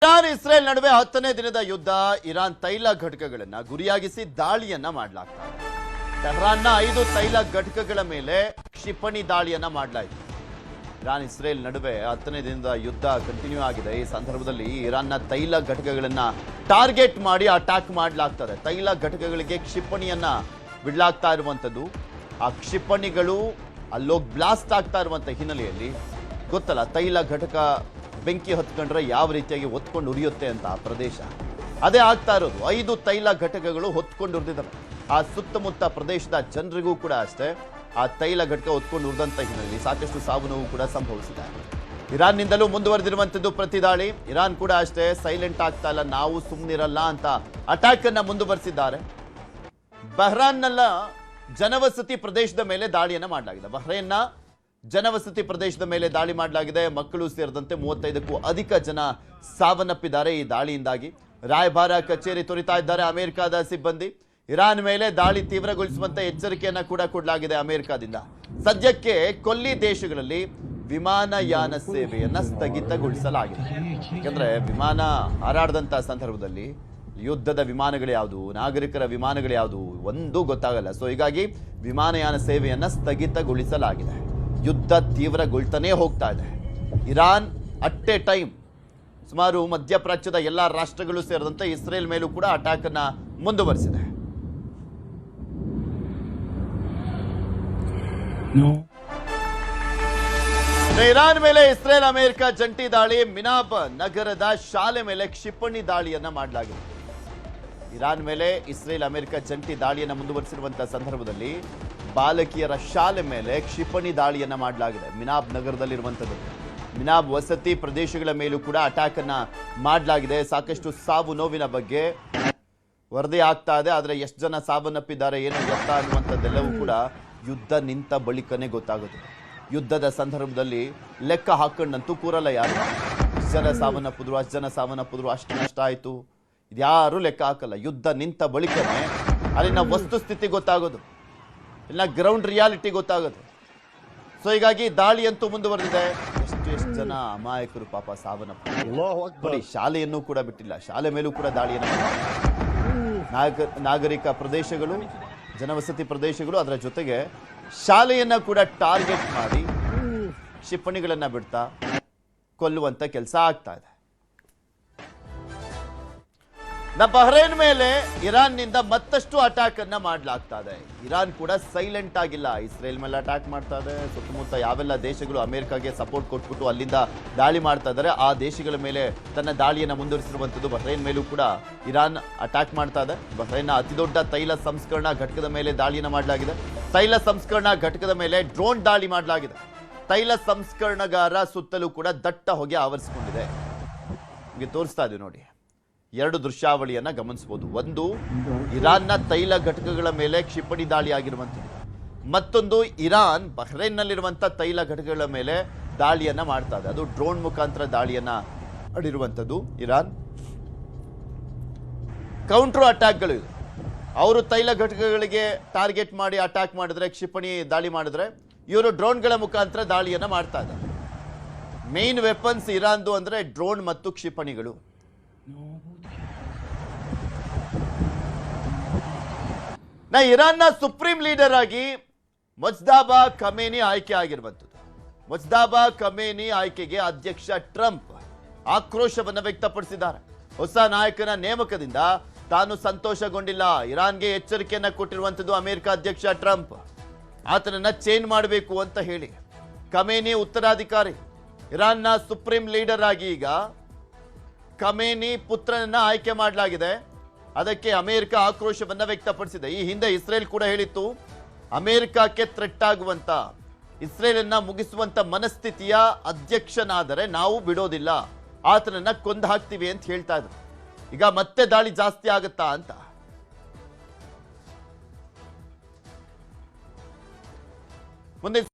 Iran Israel ನಡುವೆ 10ನೇ ದಿನದ ಯುದ್ಧ. ಇರಾನ್ ತೈಲ ಘಟಕಗಳನ್ನ ಗುರಿಯಾಗಿಸಿ ದಾಳಿಯನ್ನ ಮಾಡಲಾಗ್ತದೆ. ಟೆಹರಾನ್ನ 5 ತೈಲ ಘಟಕಗಳ ಮೇಲೆ ಕ್ಷಿಪಣಿ ದಾಳಿಯನ್ನ ಮಾಡಲಾಯಿತು. ಇರಾನ್ ಇಸ್ರೇಲ್ ನಡುವೆ 10ನೇ ದಿನದ ಯುದ್ಧ ಕಂಟಿನ್ಯೂ ಆಗಿದೆ. ಈ ಸಂದರ್ಭದಲ್ಲಿ ಇರಾನ್ನ ತೈಲ ಘಟಕಗಳನ್ನ ಟಾರ್ಗೆಟ್ ಮಾಡಿ ಅಟ್ಯಾಕ್ ಮಾಡಲಾಗ್ತದೆ. ತೈಲ ಘಟಕಗಳಿಗೆ ಕ್ಷಿಪಣಿಯನ್ನ ಬಿಡಲಾಗ್ತಾ ಇರುವಂತದ್ದು. ಆ ಕ್ಷಿಪಣಿಗಳು ಅಲ್ಲೋಗಿ ಬ್ಲಾಸ್ಟ್ ಆಗ್ತಾ ಇರುವಂತ ಹಿನ್ನೆಲೆಯಲ್ಲಿ ಗೊತ್ತಲ್ಲ, ತೈಲ ಘಟಕ ಬೆಂಕಿ ಹತ್ಕೊಂಡ್ರೆ ಯಾವ ರೀತಿಯಾಗಿ ಹೊತ್ಕೊಂಡು ಉರಿಯುತ್ತೆ ಅಂತ ಆ ಪ್ರದೇಶ ಅದೇ ಆಗ್ತಾ ಇರೋದು. 5 ತೈಲ ಘಟಕಗಳು ಹೊತ್ಕೊಂಡು ಉರಿದಿದ್ದಾವೆ. ಆ ಸುತ್ತಮುತ್ತ ಪ್ರದೇಶದ ಜನರಿಗೂ ಕೂಡ ಅಷ್ಟೇ ಆ ತೈಲ ಘಟಕ ಹೊತ್ಕೊಂಡು ಉರಿದಂತ ಹಿನ್ನೆಲೆಯಲ್ಲಿ ಸಾಕಷ್ಟು ಸಾವು ನೋವು ಕೂಡ ಸಂಭವಿಸಿದೆ. ಇರಾನ್ನಿಂದಲೂ ಮುಂದುವರೆದಿರುವಂಥದ್ದು ಪ್ರತಿದಾಳಿ. ಇರಾನ್ ಕೂಡ ಅಷ್ಟೇ ಸೈಲೆಂಟ್ ಆಗ್ತಾ ಇಲ್ಲ, ನಾವು ಸುಮ್ಮನಿರಲ್ಲ ಅಂತ ಅಟ್ಯಾಕ್ ಅನ್ನ ಮುಂದುವರೆಸಿದ್ದಾರೆ. ಬಹ್ರಾನ್ನ ಜನವಸತಿ ಪ್ರದೇಶದ ಮೇಲೆ ದಾಳಿಯನ್ನ ಮಾಡಲಾಗಿದೆ. ಬಹ್ರೇನ್ನ ಜನವಸತಿ ಪ್ರದೇಶದ ಮೇಲೆ ದಾಳಿ ಮಾಡಲಾಗಿದೆ. ಮಕ್ಕಳು ಸೇರಿದಂತೆ 35ಕ್ಕೂ ಅಧಿಕ ಜನ ಸಾವನ್ನಪ್ಪಿದ್ದಾರೆ ಈ ದಾಳಿಯಿಂದಾಗಿ. ರಾಯಭಾರ ಕಚೇರಿ ತೊರಿತಾ ಇದ್ದಾರೆ ಅಮೆರಿಕದ ಸಿಬ್ಬಂದಿ. ಇರಾನ್ ಮೇಲೆ ದಾಳಿ ತೀವ್ರಗೊಳಿಸುವಂತೆ ಎಚ್ಚರಿಕೆಯನ್ನ ಕೂಡ ಕೊಡಲಾಗಿದೆ ಅಮೆರಿಕದಿಂದ. ಸದ್ಯಕ್ಕೆ ಕೊಲ್ಲಿ ದೇಶಗಳಲ್ಲಿ ವಿಮಾನಯಾನ ಸೇವೆಯನ್ನ ಸ್ಥಗಿತಗೊಳಿಸಲಾಗಿದೆ. ಯಾಕಂದ್ರೆ ವಿಮಾನ ಹಾರಾಡದಂತ ಸಂದರ್ಭದಲ್ಲಿ ಯುದ್ಧದ ವಿಮಾನಗಳು ಯಾವುದು, ನಾಗರಿಕರ ವಿಮಾನಗಳು ಯಾವುದು ಒಂದು ಗೊತ್ತಾಗಲ್ಲ. ಸೊ ಹೀಗಾಗಿ ವಿಮಾನಯಾನ ಸೇವೆಯನ್ನ ಸ್ಥಗಿತಗೊಳಿಸಲಾಗಿದೆ. ಯುದ್ಧ ತೀವ್ರಗೊಳ್ತಾನೇ ಹೋಗ್ತಾ ಇದೆ. ಇರಾನ್ ಅಟ್ ಎ ಟೈಮ್ ಸುಮಾರು ಮಧ್ಯಪ್ರಾಚ್ಯದ ಎಲ್ಲ ರಾಷ್ಟ್ರಗಳು ಸೇರಿದಂತೆ ಇಸ್ರೇಲ್ ಮೇಲೂ ಕೂಡ ಅಟ್ಯಾಕ್ ಅನ್ನ ಮುಂದುವರಿಸಿದೆ. ಇರಾನ್ ಮೇಲೆ ಇಸ್ರೇಲ್ ಅಮೆರಿಕ ಜಂಟಿ ದಾಳಿ. ಮಿನಾಬ್ ನಗರದ ಶಾಲೆ ಮೇಲೆ ಕ್ಷಿಪಣಿ ದಾಳಿಯನ್ನ ಮಾಡಲಾಗಿದೆ. ಇರಾನ್ ಮೇಲೆ ಇಸ್ರೇಲ್ ಅಮೆರಿಕ ಜಂಟಿ ದಾಳಿಯನ್ನು ಮುಂದುವರಿಸಿರುವಂತಹ ಸಂದರ್ಭದಲ್ಲಿ ಬಾಲಕಿಯರ ಶಾಲೆ ಮೇಲೆ ಕ್ಷಿಪಣಿ ದಾಳಿಯನ್ನ ಮಾಡಲಾಗಿದೆ. ಮಿನಾಬ್ ನಗರದಲ್ಲಿರುವಂಥದ್ದು. ಮಿನಾಬ್ ವಸತಿ ಪ್ರದೇಶಗಳ ಮೇಲೂ ಕೂಡ ಅಟ್ಯಾಕ್ ಅನ್ನ ಮಾಡಲಾಗಿದೆ. ಸಾಕಷ್ಟು ಸಾವು ನೋವಿನ ಬಗ್ಗೆ ವರದಿ ಆಗ್ತಾ ಇದೆ. ಆದರೆ ಎಷ್ಟು ಜನ ಸಾವನ್ನಪ್ಪಿದ್ದಾರೆ, ಏನು ಎತ್ತ ಅನ್ನುವಂಥದ್ದೆಲ್ಲವೂ ಕೂಡ ಯುದ್ಧ ನಿಂತ ಬಳಿಕನೇ ಗೊತ್ತಾಗುತ್ತೆ. ಯುದ್ಧದ ಸಂದರ್ಭದಲ್ಲಿ ಲೆಕ್ಕ ಹಾಕೊಂಡಂತೂ ಕೂರಲ್ಲ ಯಾರು. ಎಷ್ಟು ಜನ ಸಾವನ್ನಪ್ಪಿದ್ರು, ಅಷ್ಟು ಜನ ಸಾವನ್ನಪ್ಪಿದ್ರು, ಅಷ್ಟು ನಷ್ಟ ಆಯಿತು, ಇದ್ಯಾರು ಲೆಕ್ಕ ಹಾಕಲ್ಲ. ಯುದ್ಧ ನಿಂತ ಬಳಿಕನೇ ಅಲ್ಲಿನ ವಸ್ತುಸ್ಥಿತಿ ಗೊತ್ತಾಗೋದು, ಇಲ್ಲ ಗ್ರೌಂಡ್ ರಿಯಾಲಿಟಿ ಗೊತ್ತಾಗೋದು. ಸೊ ಹೀಗಾಗಿ ದಾಳಿ ಅಂತೂ ಮುಂದುವರೆದಿದೆ. ಎಷ್ಟು ಜನ ಅಮಾಯಕರು ಪಾಪ ಸಾವನ್ನಪ್ಪ. ಶಾಲೆಯನ್ನು ಕೂಡ ಬಿಟ್ಟಿಲ್ಲ, ಶಾಲೆ ಮೇಲೂ ಕೂಡ ದಾಳಿಯನ್ನು ನಾಗರಿಕ ಪ್ರದೇಶಗಳು, ಜನವಸತಿ ಪ್ರದೇಶಗಳು, ಅದರ ಜೊತೆಗೆ ಶಾಲೆಯನ್ನ ಕೂಡ ಟಾರ್ಗೆಟ್ ಮಾಡಿ ಕ್ಷಿಪಣಿಗಳನ್ನ ಬಿಡ್ತಾ ಕೊಲ್ಲುವಂತ ಕೆಲಸ ಆಗ್ತಾ ಇದೆ. ಬಹ್ರೇನ್ ಮೇಲೆ ಇರಾನ್ನಿಂದ ಮತ್ತಷ್ಟು ಅಟ್ಯಾಕ್ ಅನ್ನ ಮಾಡಲಾಗ್ತಾ ಇದೆ. ಇರಾನ್ ಕೂಡ ಸೈಲೆಂಟ್ ಆಗಿಲ್ಲ. ಇಸ್ರೇಲ್ ಮೇಲೆ ಅಟ್ಯಾಕ್ ಮಾಡ್ತಾ ಇದೆ. ಸುತ್ತಮುತ್ತ ಯಾವೆಲ್ಲ ದೇಶಗಳು ಅಮೆರಿಕಾಗೆ ಸಪೋರ್ಟ್ ಕೊಟ್ಬಿಟ್ಟು ಅಲ್ಲಿಂದ ದಾಳಿ ಮಾಡ್ತಾ ಇದ್ದಾರೆ, ಆ ದೇಶಗಳ ಮೇಲೆ ತನ್ನ ದಾಳಿಯನ್ನು ಮುಂದುವರಿಸಿರುವಂಥದ್ದು. ಬಹ್ರೇನ್ ಮೇಲೂ ಕೂಡ ಇರಾನ್ ಅಟ್ಯಾಕ್ ಮಾಡ್ತಾ ಇದೆ. ಬಹ್ರೇನ್ನ ಅತಿದೊಡ್ಡ ತೈಲ ಸಂಸ್ಕರಣಾ ಘಟಕದ ಮೇಲೆ ದಾಳಿಯನ್ನು ಮಾಡಲಾಗಿದೆ. ತೈಲ ಸಂಸ್ಕರಣಾ ಘಟಕದ ಮೇಲೆ ಡ್ರೋನ್ ದಾಳಿ ಮಾಡಲಾಗಿದೆ. ತೈಲ ಸಂಸ್ಕರಣಗಾರ ಸುತ್ತಲೂ ಕೂಡ ದಟ್ಟ ಹೊಗೆ ಆವರಿಸಿಕೊಂಡಿದೆ. ನಿಮಗೆ ತೋರಿಸ್ತಾ ಇದ್ದೀವಿ ನೋಡಿ, 2 ದೃಶ್ಯಾವಳಿಯನ್ನ ಗಮನಿಸಬಹುದು. ಒಂದು, ಇರಾನ್ನ ತೈಲ ಘಟಕಗಳ ಮೇಲೆ ಕ್ಷಿಪಣಿ ದಾಳಿ ಆಗಿರುವಂಥದ್ದು. ಮತ್ತೊಂದು, ಇರಾನ್ ಬಹ್ರೇನ್ನಲ್ಲಿರುವಂಥ ತೈಲ ಘಟಕಗಳ ಮೇಲೆ ದಾಳಿಯನ್ನ ಮಾಡ್ತಾ ಇದೆ. ಅದು ಡ್ರೋನ್ ಮುಖಾಂತರ ದಾಳಿಯನ್ನ ಮಾಡಿರುವಂಥದ್ದು. ಇರಾನ್ ಕೌಂಟರ್ ಅಟ್ಯಾಕ್ಗಳು ಇದು. ಅವರು ತೈಲ ಘಟಕಗಳಿಗೆ ಟಾರ್ಗೆಟ್ ಮಾಡಿ ಅಟ್ಯಾಕ್ ಮಾಡಿದ್ರೆ, ಕ್ಷಿಪಣಿ ದಾಳಿ ಮಾಡಿದ್ರೆ, ಇವರು ಡ್ರೋನ್ಗಳ ಮುಖಾಂತರ ದಾಳಿಯನ್ನ ಮಾಡ್ತಾ ಇದ್ದಾರೆ. ಮೇನ್ ವೆಪನ್ಸ್ ಇರಾನ್ದು ಅಂದ್ರೆ ಡ್ರೋನ್ ಮತ್ತು ಕ್ಷಿಪಣಿಗಳು. ಇರಾನ್ನ ಸುಪ್ರೀಂ ಲೀಡರ್ ಆಗಿ ಮುಜ್ತಬಾ ಖಮೇನಿ ಆಯ್ಕೆ ಆಗಿರುವಂಥದ್ದು. ಮುಜ್ತಬಾ ಖಮೇನಿ ಆಯ್ಕೆಗೆ ಅಧ್ಯಕ್ಷ ಟ್ರಂಪ್ ಆಕ್ರೋಶವನ್ನು ವ್ಯಕ್ತಪಡಿಸಿದ್ದಾರೆ. ಹೊಸ ನಾಯಕನ ನೇಮಕದಿಂದ ತಾನು ಸಂತೋಷಗೊಂಡಿಲ್ಲ. ಇರಾನ್ಗೆ ಎಚ್ಚರಿಕೆಯನ್ನ ಕೊಟ್ಟಿರುವಂಥದ್ದು ಅಮೆರಿಕ ಅಧ್ಯಕ್ಷ ಟ್ರಂಪ್. ಆತನನ್ನ ಚೇಂಜ್ ಮಾಡಬೇಕು ಅಂತ ಹೇಳಿ. ಖಮೇನಿ ಉತ್ತರಾಧಿಕಾರಿ, ಇರಾನ್ನ ಸುಪ್ರೀಂ ಲೀಡರ್ ಆಗಿ ಈಗ ಖಮೇನಿ ಪುತ್ರನನ್ನ ಆಯ್ಕೆ ಮಾಡಲಾಗಿದೆ. ಅದಕ್ಕೆ ಅಮೆರಿಕ ಆಕ್ರೋಶವನ್ನ ವ್ಯಕ್ತಪಡಿಸಿದೆ. ಈ ಹಿಂದೆ ಇಸ್ರೇಲ್ ಕೂಡ ಹೇಳಿತ್ತು, ಅಮೆರಿಕಕ್ಕೆ ಥ್ರೆಟ್ ಆಗುವಂತ, ಇಸ್ರೇಲ್ ಅನ್ನ ಮುಗಿಸುವಂತ ಮನಸ್ಥಿತಿಯ ಅಧ್ಯಕ್ಷನಾದರೆ ನಾವು ಬಿಡೋದಿಲ್ಲ, ಆತನನ್ನ ಕೊಂದು ಹಾಕ್ತೀವಿ ಅಂತ ಹೇಳ್ತಾ ಇದ್ರು. ಈಗ ಮತ್ತೆ ದಾಳಿ ಜಾಸ್ತಿ ಆಗುತ್ತಾ ಅಂತ. ಮುಂದೆ